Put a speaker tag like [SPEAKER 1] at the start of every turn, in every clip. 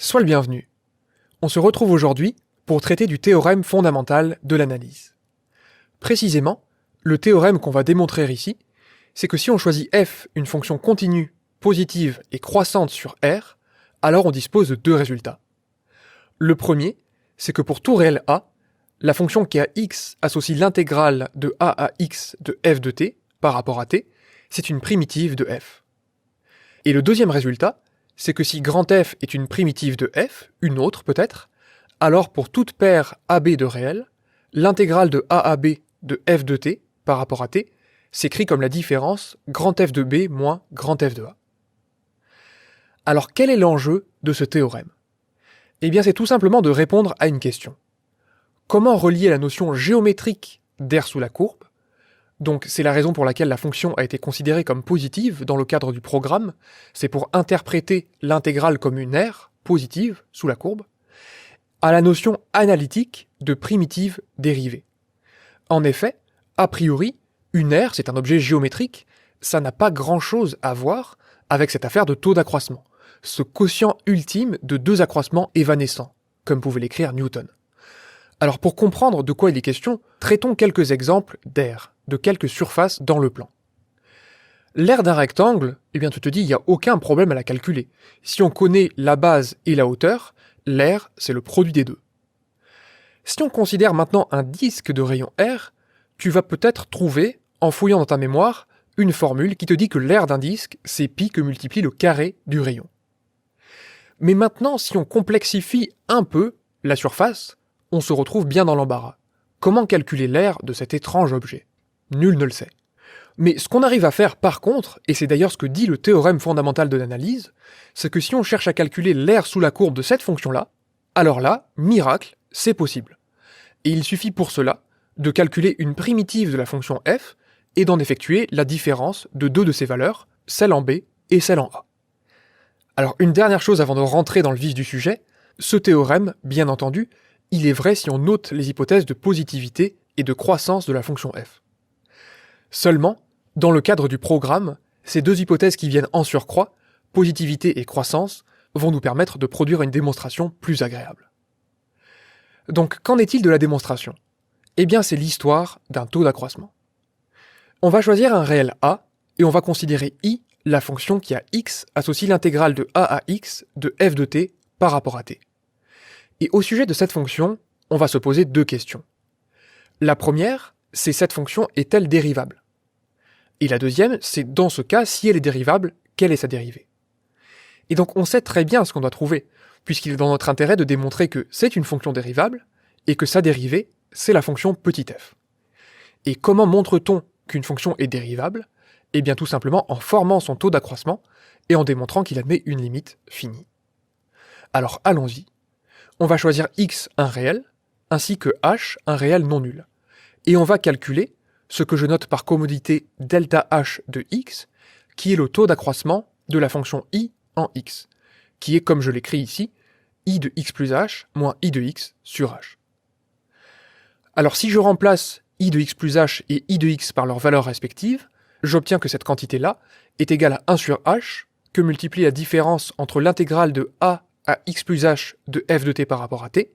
[SPEAKER 1] Sois le bienvenu. On se retrouve aujourd'hui pour traiter du théorème fondamental de l'analyse. Précisément, le théorème qu'on va démontrer ici, c'est que si on choisit f une fonction continue, positive et croissante sur R, alors on dispose de deux résultats. Le premier, c'est que pour tout réel a, la fonction qui a x associe l'intégrale de a à x de f de t par rapport à t, c'est une primitive de f. Et le deuxième résultat, c'est que si grand F est une primitive de f, une autre peut-être, alors pour toute paire AB de réels, l'intégrale de a à b de f de t par rapport à t s'écrit comme la différence grand F de b moins grand F de a. Alors quel est l'enjeu de ce théorème ? Eh bien c'est tout simplement de répondre à une question. Comment relier la notion géométrique d'aire sous la courbe ? Donc c'est la raison pour laquelle la fonction a été considérée comme positive dans le cadre du programme, c'est pour interpréter l'intégrale comme une aire positive sous la courbe, à la notion analytique de primitive dérivée. En effet, a priori, une aire, c'est un objet géométrique, ça n'a pas grand-chose à voir avec cette affaire de taux d'accroissement, ce quotient ultime de deux accroissements évanescents, comme pouvait l'écrire Newton. Alors pour comprendre de quoi il est question, traitons quelques exemples d'aires, de quelques surfaces dans le plan. L'aire d'un rectangle, eh bien tu te dis, il n'y a aucun problème à la calculer. Si on connaît la base et la hauteur, l'aire, c'est le produit des deux. Si on considère maintenant un disque de rayon R, tu vas peut-être trouver, en fouillant dans ta mémoire, une formule qui te dit que l'aire d'un disque, c'est pi que multiplie le carré du rayon. Mais maintenant, si on complexifie un peu la surface, on se retrouve bien dans l'embarras. Comment calculer l'aire de cet étrange objet ? Nul ne le sait. Mais ce qu'on arrive à faire par contre, et c'est d'ailleurs ce que dit le théorème fondamental de l'analyse, c'est que si on cherche à calculer l'aire sous la courbe de cette fonction-là, alors là, miracle, c'est possible. Et il suffit pour cela de calculer une primitive de la fonction f et d'en effectuer la différence de deux de ses valeurs, celle en b et celle en a. Alors une dernière chose avant de rentrer dans le vif du sujet, ce théorème, bien entendu, il est vrai si on note les hypothèses de positivité et de croissance de la fonction f. Seulement, dans le cadre du programme, ces deux hypothèses qui viennent en surcroît, positivité et croissance, vont nous permettre de produire une démonstration plus agréable. Donc, qu'en est-il de la démonstration ? Eh bien, c'est l'histoire d'un taux d'accroissement. On va choisir un réel a, et on va considérer i, la fonction qui à x associe l'intégrale de a à x de f de t par rapport à t. Et au sujet de cette fonction, on va se poser deux questions. La première, c'est cette fonction est-elle dérivable ? Et la deuxième, c'est dans ce cas, si elle est dérivable, quelle est sa dérivée ? Et donc on sait très bien ce qu'on doit trouver, puisqu'il est dans notre intérêt de démontrer que c'est une fonction dérivable, et que sa dérivée, c'est la fonction petit f. Et comment montre-t-on qu'une fonction est dérivable ? Eh bien tout simplement en formant son taux d'accroissement, et en démontrant qu'il admet une limite finie. Alors allons-y. On va choisir x un réel, ainsi que h un réel non nul. Et on va calculer ce que je note par commodité delta h de x, qui est le taux d'accroissement de la fonction i en x, qui est, comme je l'écris ici, i de x plus h moins i de x sur h. Alors si je remplace i de x plus h et i de x par leurs valeurs respectives, j'obtiens que cette quantité-là est égale à 1 sur h, que multiplie la différence entre l'intégrale de a à x plus h de f de t par rapport à t,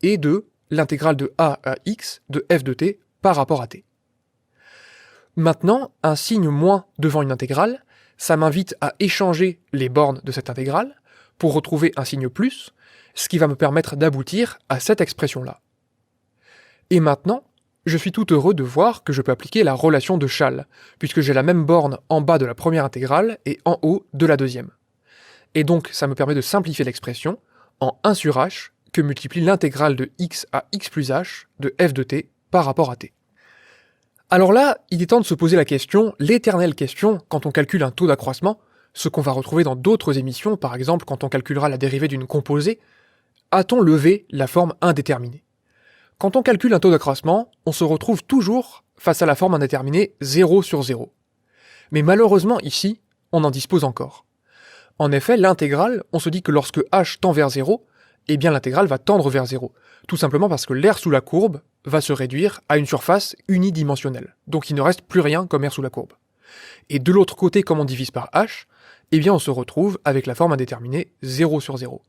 [SPEAKER 1] et de l'intégrale de a à x de f de t par rapport à t. Maintenant, un signe moins devant une intégrale, ça m'invite à échanger les bornes de cette intégrale pour retrouver un signe plus, ce qui va me permettre d'aboutir à cette expression-là. Et maintenant, je suis tout heureux de voir que je peux appliquer la relation de Chasles, puisque j'ai la même borne en bas de la première intégrale et en haut de la deuxième. Et donc, ça me permet de simplifier l'expression en 1 sur h que multiplie l'intégrale de x à x plus h de f de t par rapport à t. Alors là, il est temps de se poser la question, l'éternelle question, quand on calcule un taux d'accroissement, ce qu'on va retrouver dans d'autres émissions, par exemple quand on calculera la dérivée d'une composée, a-t-on levé la forme indéterminée ? Quand on calcule un taux d'accroissement, on se retrouve toujours face à la forme indéterminée 0 sur 0. Mais malheureusement ici, on en dispose encore. En effet, l'intégrale, on se dit que lorsque h tend vers 0, eh bien l'intégrale va tendre vers 0, tout simplement parce que l'aire sous la courbe va se réduire à une surface unidimensionnelle, donc il ne reste plus rien comme aire sous la courbe. Et de l'autre côté, comme on divise par h, eh bien on se retrouve avec la forme indéterminée 0 sur 0.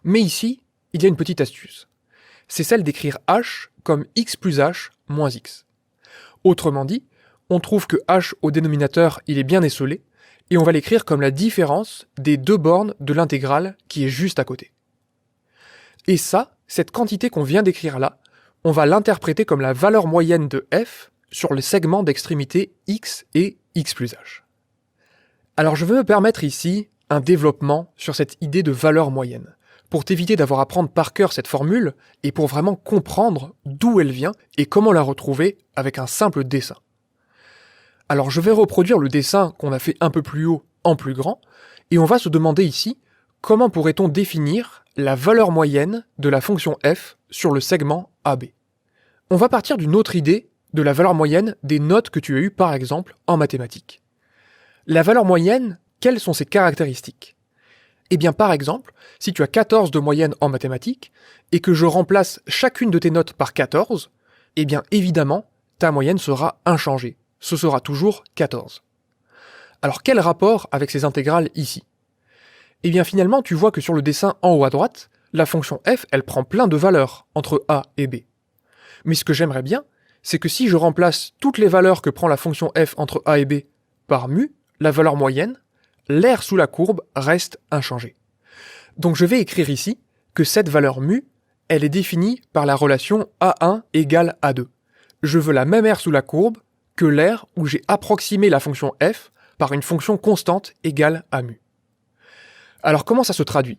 [SPEAKER 1] Mais ici, il y a une petite astuce. C'est celle d'écrire h comme x plus h moins x. Autrement dit, on trouve que h au dénominateur, il est bien esseulé, et on va l'écrire comme la différence des deux bornes de l'intégrale qui est juste à côté. Et ça, cette quantité qu'on vient d'écrire là, on va l'interpréter comme la valeur moyenne de f sur le segment d'extrémité x et x plus h. Alors je veux me permettre ici un développement sur cette idée de valeur moyenne, pour t'éviter d'avoir à prendre par cœur cette formule et pour vraiment comprendre d'où elle vient et comment la retrouver avec un simple dessin. Alors je vais reproduire le dessin qu'on a fait un peu plus haut en plus grand, et on va se demander ici comment pourrait-on définir la valeur moyenne de la fonction f sur le segment AB. On va partir d'une autre idée de la valeur moyenne des notes que tu as eues par exemple en mathématiques. La valeur moyenne, quelles sont ses caractéristiques ? Eh bien par exemple, si tu as 14 de moyenne en mathématiques et que je remplace chacune de tes notes par 14, eh bien évidemment, ta moyenne sera inchangée. Ce sera toujours 14. Alors quel rapport avec ces intégrales ici ? Eh bien finalement, tu vois que sur le dessin en haut à droite, la fonction f, elle prend plein de valeurs entre a et b. Mais ce que j'aimerais bien, c'est que si je remplace toutes les valeurs que prend la fonction f entre a et b par mu, la valeur moyenne, l'aire sous la courbe reste inchangée. Donc je vais écrire ici que cette valeur mu, elle est définie par la relation A1 égale A2. Je veux la même aire sous la courbe que l'aire où j'ai approximé la fonction f par une fonction constante égale à mu. Alors comment ça se traduit ?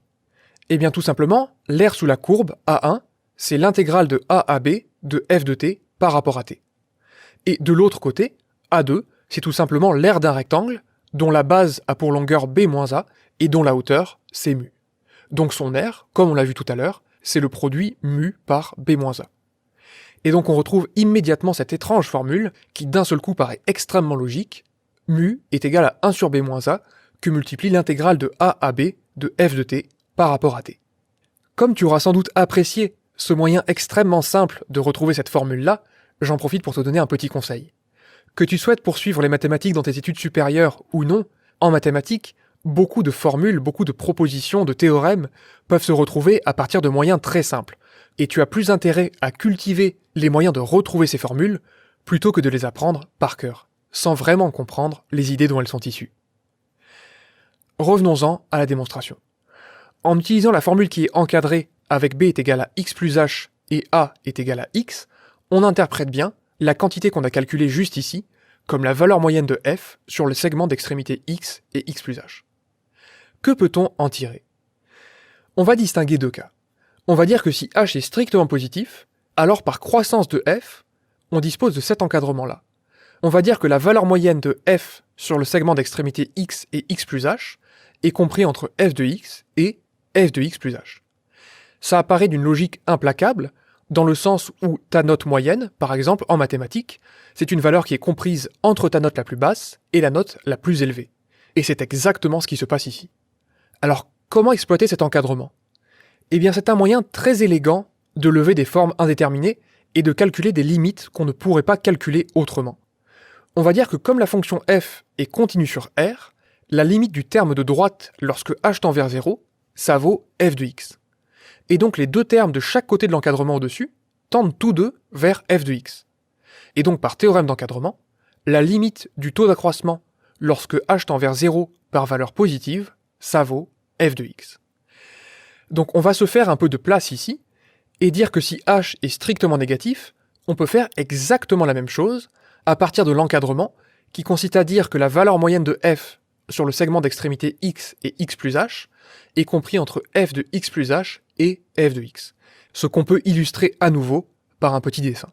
[SPEAKER 1] Eh bien tout simplement, l'aire sous la courbe A1, c'est l'intégrale de A à B de f de t par rapport à t. Et de l'autre côté, A2, c'est tout simplement l'aire d'un rectangle dont la base a pour longueur b-a et dont la hauteur, c'est mu. Donc son aire, comme on l'a vu tout à l'heure, c'est le produit mu par b-a. Et donc on retrouve immédiatement cette étrange formule qui d'un seul coup paraît extrêmement logique. Mu est égal à 1 sur b-a que multiplie l'intégrale de a à b de f de t par rapport à t. Comme tu auras sans doute apprécié ce moyen extrêmement simple de retrouver cette formule-là, j'en profite pour te donner un petit conseil. Que tu souhaites poursuivre les mathématiques dans tes études supérieures ou non, en mathématiques, beaucoup de formules, beaucoup de propositions, de théorèmes peuvent se retrouver à partir de moyens très simples. Et tu as plus intérêt à cultiver les moyens de retrouver ces formules plutôt que de les apprendre par cœur, sans vraiment comprendre les idées dont elles sont issues. Revenons-en à la démonstration. En utilisant la formule qui est encadrée avec b est égal à x plus h et a est égal à x, on interprète bien la quantité qu'on a calculée juste ici comme la valeur moyenne de f sur le segment d'extrémité x et x plus h. Que peut-on en tirer ? On va distinguer deux cas. On va dire que si h est strictement positif, alors par croissance de f, on dispose de cet encadrement-là. On va dire que la valeur moyenne de f sur le segment d'extrémité x et x plus h est compris entre f de x et f de x plus h. Ça apparaît d'une logique implacable, dans le sens où ta note moyenne, par exemple en mathématiques, c'est une valeur qui est comprise entre ta note la plus basse et la note la plus élevée. Et c'est exactement ce qui se passe ici. Alors, comment exploiter cet encadrement ? Eh bien, c'est un moyen très élégant de lever des formes indéterminées et de calculer des limites qu'on ne pourrait pas calculer autrement. On va dire que comme la fonction f est continue sur R, la limite du terme de droite lorsque h tend vers 0, ça vaut f de x. Et donc les deux termes de chaque côté de l'encadrement au-dessus tendent tous deux vers f de x. Et donc par théorème d'encadrement, la limite du taux d'accroissement lorsque h tend vers 0 par valeur positive, ça vaut f de x. Donc on va se faire un peu de place ici, et dire que si h est strictement négatif, on peut faire exactement la même chose à partir de l'encadrement, qui consiste à dire que la valeur moyenne de f sur le segment d'extrémité x et x plus h est compris entre f de x plus h et f de x, ce qu'on peut illustrer à nouveau par un petit dessin.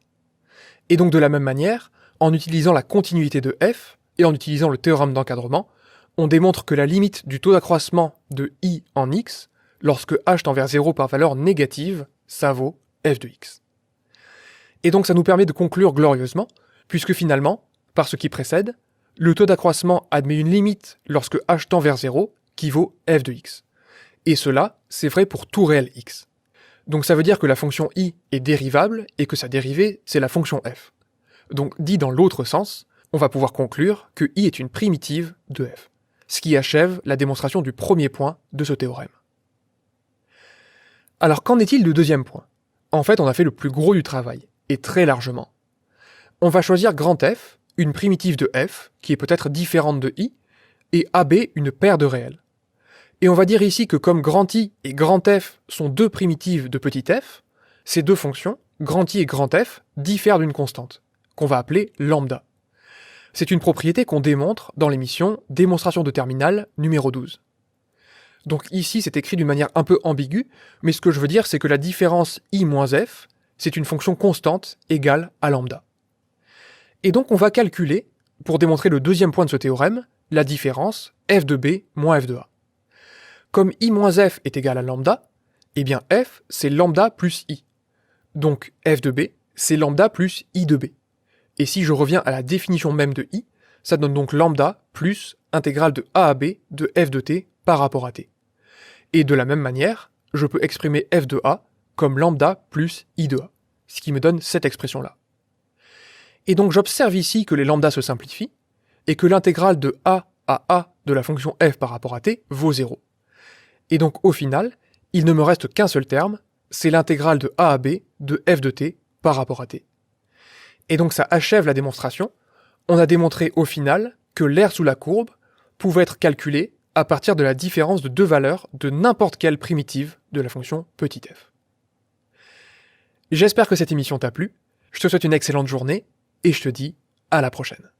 [SPEAKER 1] Et donc de la même manière, en utilisant la continuité de f et en utilisant le théorème d'encadrement, on démontre que la limite du taux d'accroissement de i en x, lorsque h tend vers 0 par valeur négative, ça vaut f de x. Et donc ça nous permet de conclure glorieusement, puisque finalement, par ce qui précède, le taux d'accroissement admet une limite lorsque h tend vers 0 qui vaut f de x. Et cela, c'est vrai pour tout réel x. Donc ça veut dire que la fonction i est dérivable et que sa dérivée, c'est la fonction f. Donc dit dans l'autre sens, on va pouvoir conclure que i est une primitive de f, ce qui achève la démonstration du premier point de ce théorème. Alors qu'en est-il du deuxième point? En fait, on a fait le plus gros du travail, et très largement. On va choisir grand F, une primitive de f, qui est peut-être différente de i, et AB, une paire de réels. Et on va dire ici que comme grand I et grand F sont deux primitives de petit f, ces deux fonctions, grand I et grand F, diffèrent d'une constante, qu'on va appeler lambda. C'est une propriété qu'on démontre dans l'émission Démonstration de terminale numéro 12. Donc ici c'est écrit d'une manière un peu ambiguë, mais ce que je veux dire c'est que la différence I moins F, c'est une fonction constante égale à lambda. Et donc on va calculer, pour démontrer le deuxième point de ce théorème, la différence f de b moins f de a. Comme I moins F est égal à lambda, eh bien F c'est lambda plus I. Donc f de b c'est lambda plus I de b. Et si je reviens à la définition même de I, ça donne donc lambda plus intégrale de a à b de f de t par rapport à t. Et de la même manière, je peux exprimer f de a comme lambda plus I de a, ce qui me donne cette expression-là. Et donc j'observe ici que les lambdas se simplifient, et que l'intégrale de a à a de la fonction f par rapport à t vaut 0. Et donc au final, il ne me reste qu'un seul terme, c'est l'intégrale de a à b de f de t par rapport à t. Et donc ça achève la démonstration. On a démontré au final que l'aire sous la courbe pouvait être calculé à partir de la différence de deux valeurs de n'importe quelle primitive de la fonction petit f. J'espère que cette émission t'a plu, je te souhaite une excellente journée, et je te dis à la prochaine.